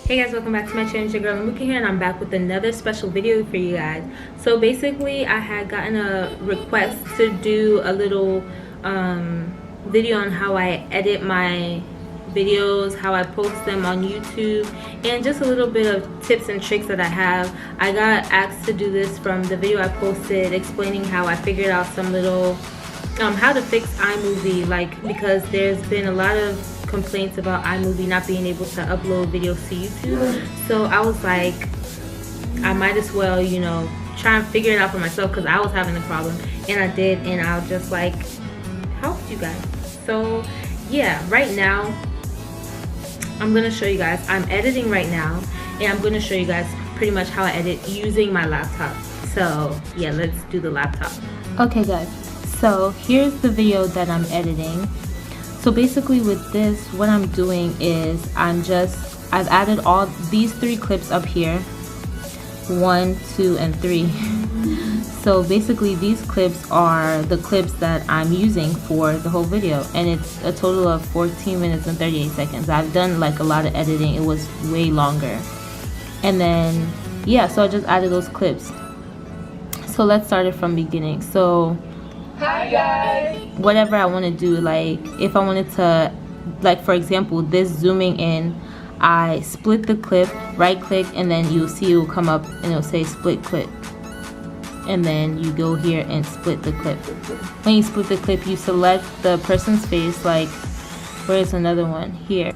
Hey guys, welcome back to my channel. It's your girl Amuka here, and I'm back with another special video for you guys. So basically, I had gotten a request to do a little video on how I edit my videos, how I post them on YouTube, and just a little bit of tips and tricks that I have. I got asked to do this from the video I posted explaining how I figured out some little how to fix iMovie, like, because there's been a lot of complaints about iMovie not being able to upload videos to YouTube. So I was like, I might as well, you know, try and figure it out for myself, because I was having a problem, and I did, and I'll just like help you guys. So yeah, right now I'm gonna show you guys, I'm editing right now, and I'm gonna show you guys pretty much how I edit using my laptop. So yeah, let's do the laptop. Okay guys, so here's the video that I'm editing. So basically with this, what I'm doing is I've added all these 3 clips up here, 1, 2, and 3. So basically these clips are the clips that I'm using for the whole video, and it's a total of 14 minutes and 38 seconds. I've done like a lot of editing, it was way longer. And then yeah, so I just added those clips. So let's start it from beginning. So hi guys, whatever I want to do, like if I wanted to, like for example this zooming in, I split the clip, right click, and then you'll see it will come up and it'll say split clip, and then you go here and split the clip. When you split the clip, you select the person's face, like where's another one here.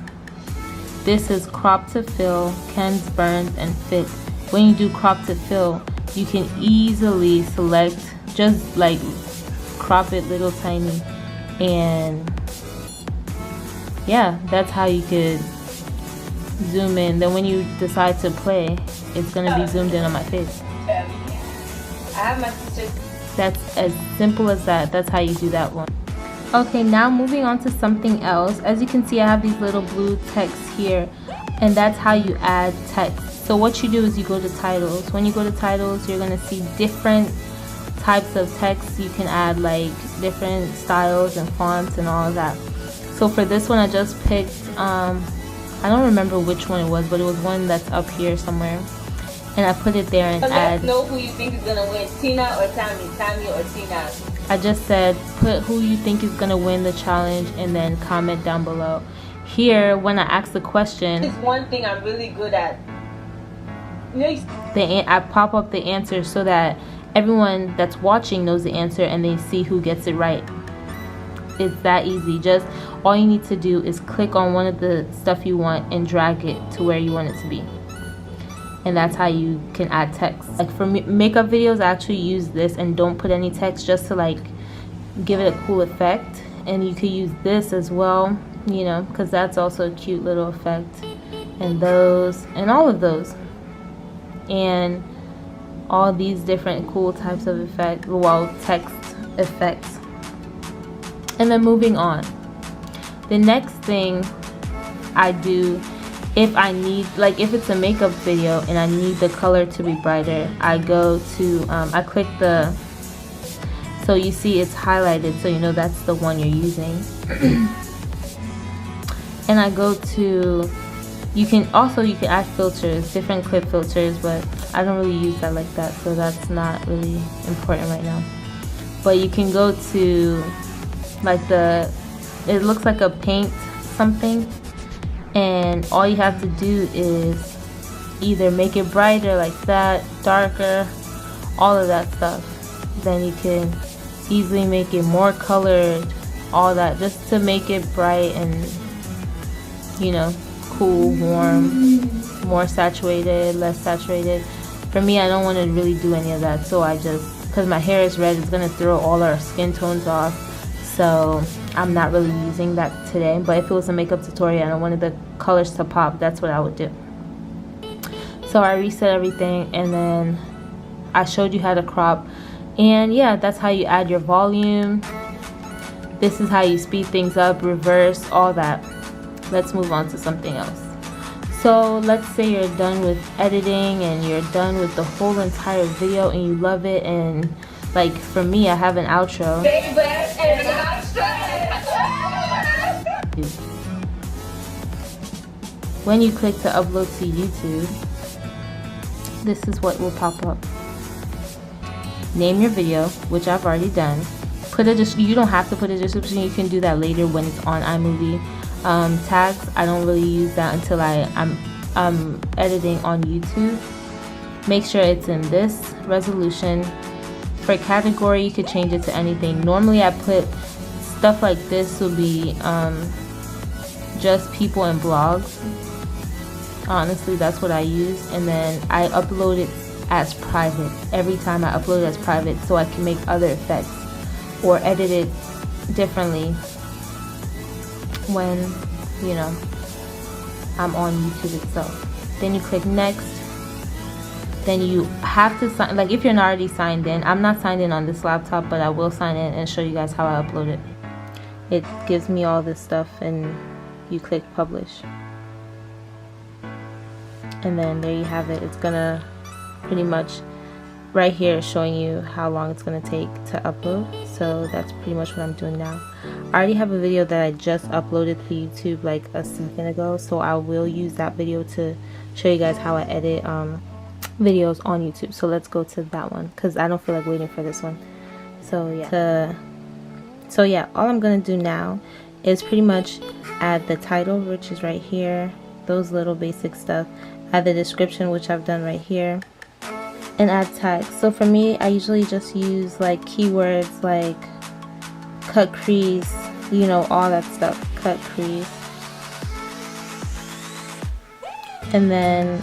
This is crop to fill, Ken's burns, and fit. When you do crop to fill, you can easily select, just like crop it little tiny, and yeah, that's how you could zoom in. Then when you decide to play, it's gonna be zoomed in on my face. I have my sister. That's as simple as that. That's how you do that one. Okay, now moving on to something else. As you can see, I have these little blue texts here, and that's how you add text. So what you do is you go to titles. When you go to titles, you're gonna see different types of text. You can add like different styles and fonts and all of that. So for this one, I just picked I don't remember which one it was, but it was one that's up here somewhere, and I put it there and Let's know who you think is gonna win, Tina or Tammy, Tammy or Tina. I just said put who you think is gonna win the challenge, and then comment down below. Here, when I ask the question, it's one thing I'm really good at. I pop up the answer so that everyone that's watching knows the answer, and they see who gets it right. It's that easy. Just all you need to do is click on one of the stuff you want and drag it to where you want it to be, and that's how you can add text. Like for makeup videos, I actually use this and don't put any text, just to like give it a cool effect. And you could use this as well, you know, because that's also a cute little effect, and those and all of those, and all these different cool types of effects, well, text effects. And then moving on, the next thing I do, if I need, like if it's a makeup video and I need the color to be brighter, I go to I click the, so you see it's highlighted, so you know that's the one you're using. And I go to, you can add filters, different clip filters, but I don't really use that like that, so that's not really important right now. But you can go to like it looks like a paint something, and all you have to do is either make it brighter like that, darker, all of that stuff. Then you can easily make it more colored, all that, just to make it bright and, you know, cool, warm, more saturated, less saturated. For me, I don't want to really do any of that, so I just, because my hair is red, it's going to throw all our skin tones off, so I'm not really using that today. But if it was a makeup tutorial and I wanted the colors to pop, that's what I would do. So I reset everything, and then I showed you how to crop, and yeah, that's how you add your volume. This is how you speed things up, reverse, all that. Let's move on to something else. So let's say you're done with editing and you're done with the whole entire video and you love it, and like for me, I have an outro. when you click to upload to YouTube, this is what will pop up. Name your video, which I've already done. You don't have to put a description, you can do that later when it's on iMovie. Tags, I don't really use that until I'm editing on YouTube. Make sure it's in this resolution. For category, you could change it to anything. Normally I put stuff like this will be just people and blogs. Honestly, that's what I use. And then I upload it as private. Every time I upload it as private, so I can make other effects or edit it differently when, you know, I'm on YouTube itself. Then you click next. Then you have to sign, like if you're not already signed in. I'm not signed in on this laptop, but I will sign in and show you guys how I upload it. It gives me all this stuff, and you click publish. And then there you have it. It's gonna pretty much, right here is showing you how long it's gonna take to upload. So that's pretty much what I'm doing now. I already have a video that I just uploaded to YouTube like a second ago, so I will use that video to show you guys how I edit videos on YouTube. So let's go to that one because I don't feel like waiting for this one. So yeah, all I'm gonna do now is pretty much add the title, which is right here, those little basic stuff, add the description, which I've done right here, and add tags. So for me, I usually just use like keywords like cut crease, you know, all that stuff, cut crease, and then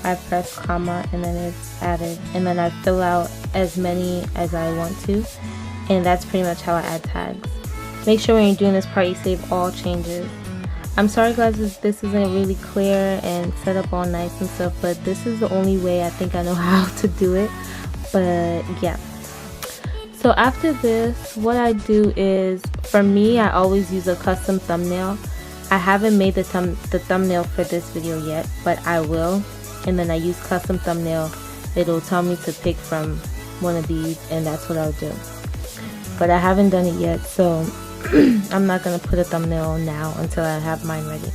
I press comma and then it's added, and then I fill out as many as I want to, and that's pretty much how I add tags. Make sure when you're doing this part you save all changes. I'm sorry guys if this isn't really clear and set up all nice and stuff, but this is the only way I think I know how to do it. But yeah, so after this, what I do is, for me, I always use a custom thumbnail. I haven't made the thumbnail for this video yet, but I will. And then I use custom thumbnail. It'll tell me to pick from one of these, and that's what I'll do. But I haven't done it yet, so I'm not gonna put a thumbnail now until I have mine ready.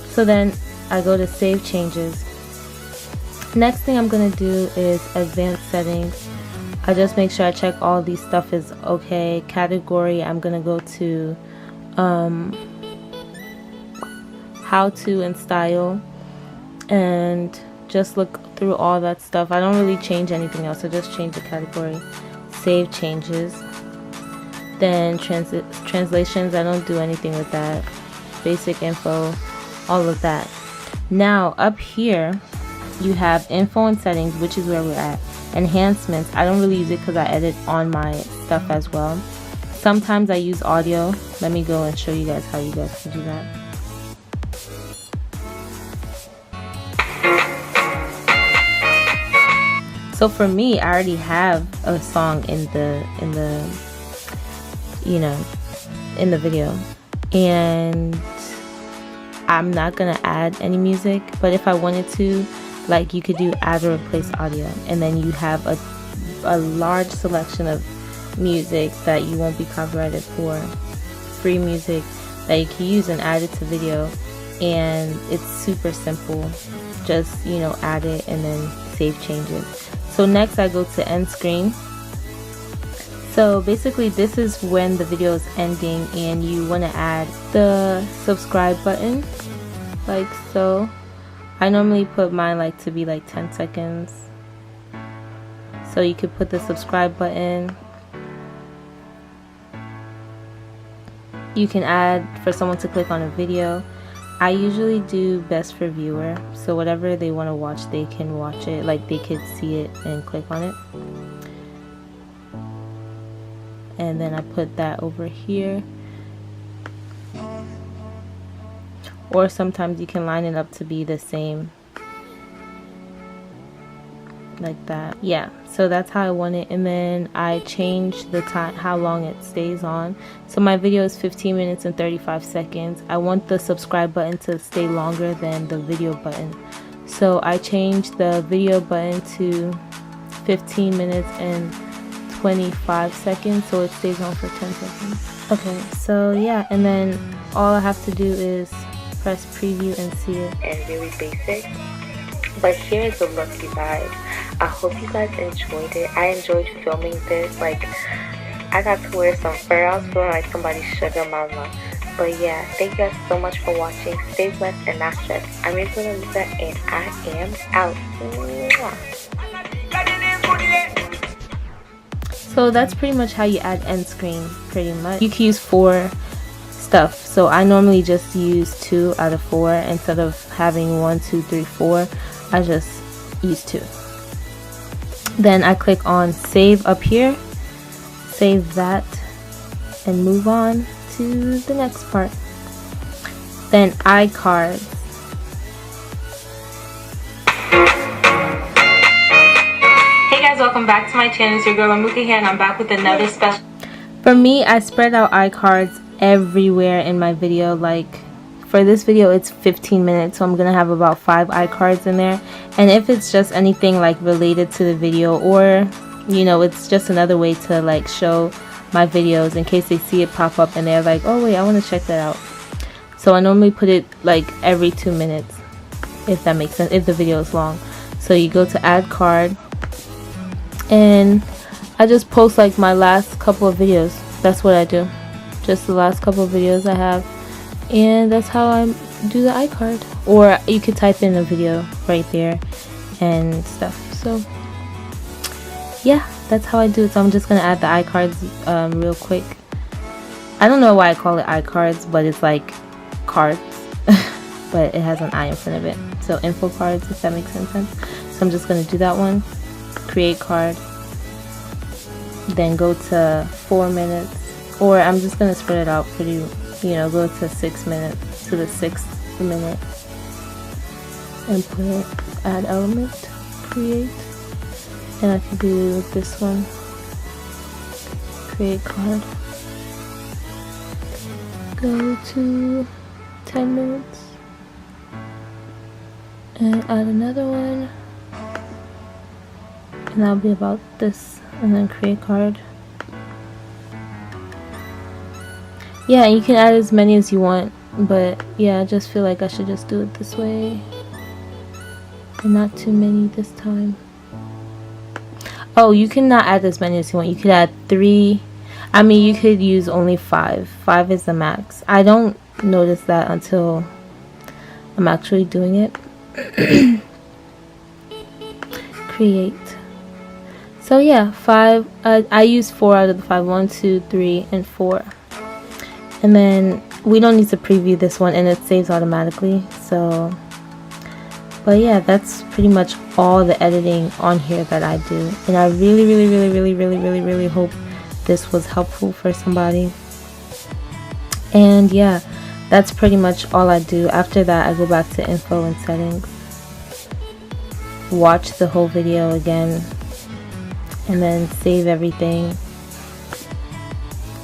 So then I go to save changes. Next thing I'm gonna do is advanced settings. I just make sure I check all these stuff is okay. Category, I'm gonna go to how to and style, and just look through all that stuff. I don't really change anything else, I just change the category. Save changes. Then translations, I don't do anything with that. Basic info, all of that. Now up here you have info and settings, which is where we're at. Enhancements, I don't really use it because I edit on my stuff as well. Sometimes I use audio. Let me go and show you guys how you guys can do that. So for me, I already have a song in the you know, in the video, and I'm not gonna add any music, but if I wanted to, like, you could do add or replace audio, and then you have a large selection of music that you won't be copyrighted for, free music that you can use and add it to video. And it's super simple, just, you know, add it and then save changes. So next I go to end screen. So basically this is when the video is ending, and you want to add the subscribe button, like so. I normally put mine like to be like 10 seconds. So you could put the subscribe button. You can add for someone to click on a video. I usually do best for viewer, so whatever they want to watch, they can watch it, like they could see it and click on it. And then I put that over here. Or sometimes you can line it up to be the same, like that. Yeah, so that's how I want it. And then I change the time, how long it stays on. So my video is 15 minutes and 35 seconds. I want the subscribe button to stay longer than the video button, so I changed the video button to 15 minutes and 25 seconds, so it stays on for 10 seconds. Okay, so yeah, and then all I have to do is press preview and see it. And really basic. But here's the look, you guys. I hope you guys enjoyed it. I enjoyed filming this. Like, I got to wear some fur. I was feeling like somebody's sugar mama. But yeah, thank you guys so much for watching. Stay blessed and not stressed. I'm your girl Lisa, and I am out. So that's pretty much how you add end screen, pretty much. You can use 4 stuff. So I normally just use 2 out of 4 instead of having 1, 2, 3, 4. I just use 2. Then I click on save up here, save that, and move on to the next part. Then iCards. Hey guys, welcome back to my channel. It's your girl Amuka here, and I'm back with another special. For me, I spread out iCards everywhere in my video. Like for this video it's 15 minutes, so I'm gonna have about 5 iCards in there. And if it's just anything like related to the video, or you know, it's just another way to like show my videos in case they see it pop up and they're like, oh wait, I want to check that out. So I normally put it like every 2 minutes, if that makes sense, if the video is long. So you go to add card, and I just post like my last couple of videos. That's what I do, just the last couple of videos I have, and that's how I do the iCard. Or you could type in a video right there and stuff. So yeah, that's how I do it. So I'm just gonna add the iCards real quick. I don't know why I call it iCards, but it's like cards but it has an I in front of it, so info cards, if that makes any sense. So I'm just gonna do that one, create card, then go to 4 minutes, or I'm just gonna spread it out pretty, you know, go to 6 minutes, to the 6th minute, and put add element, create. And I can do this one, create card, go to 10 minutes, and add another one, and that'll be about this, and then create card. Yeah, you can add as many as you want, but yeah, I just feel like I should just do it this way, and not too many this time. Oh, you cannot add as many as you want. You could add 3. I mean, you could use only 5. 5 is the max. I don't notice that until I'm actually doing it. Create. So yeah, 5. I use 4 out of the 5. 1, 2, 3, and 4. And then we don't need to preview this one, and it saves automatically. So, but yeah, that's pretty much all the editing on here that I do. And I really hope this was helpful for somebody. And yeah, that's pretty much all I do. After that, I go back to info and settings, watch the whole video again, and then save everything,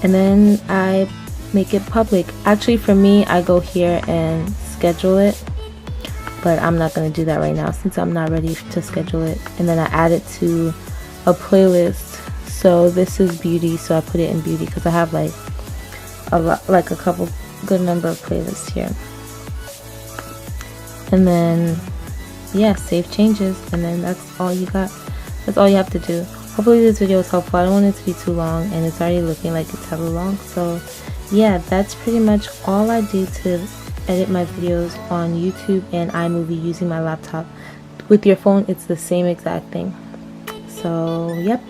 and then I make it public. Actually, for me, I go here and schedule it, but I'm not going to do that right now since I'm not ready to schedule it. And then I add it to a playlist. So this is beauty, so I put it in beauty because I have like a couple good number of playlists here. And then yeah, save changes, and then that's all you got. That's all you have to do. Hopefully this video is helpful. I don't want it to be too long, and it's already looking like it's hella long. So yeah, that's pretty much all I do to edit my videos on YouTube and iMovie using my laptop. With your phone, it's the same exact thing. So yep,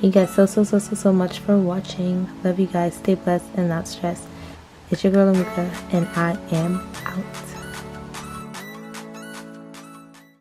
thank you guys so much for watching. Love you guys. Stay blessed and not stressed. It's your girl Amuka, and I am out.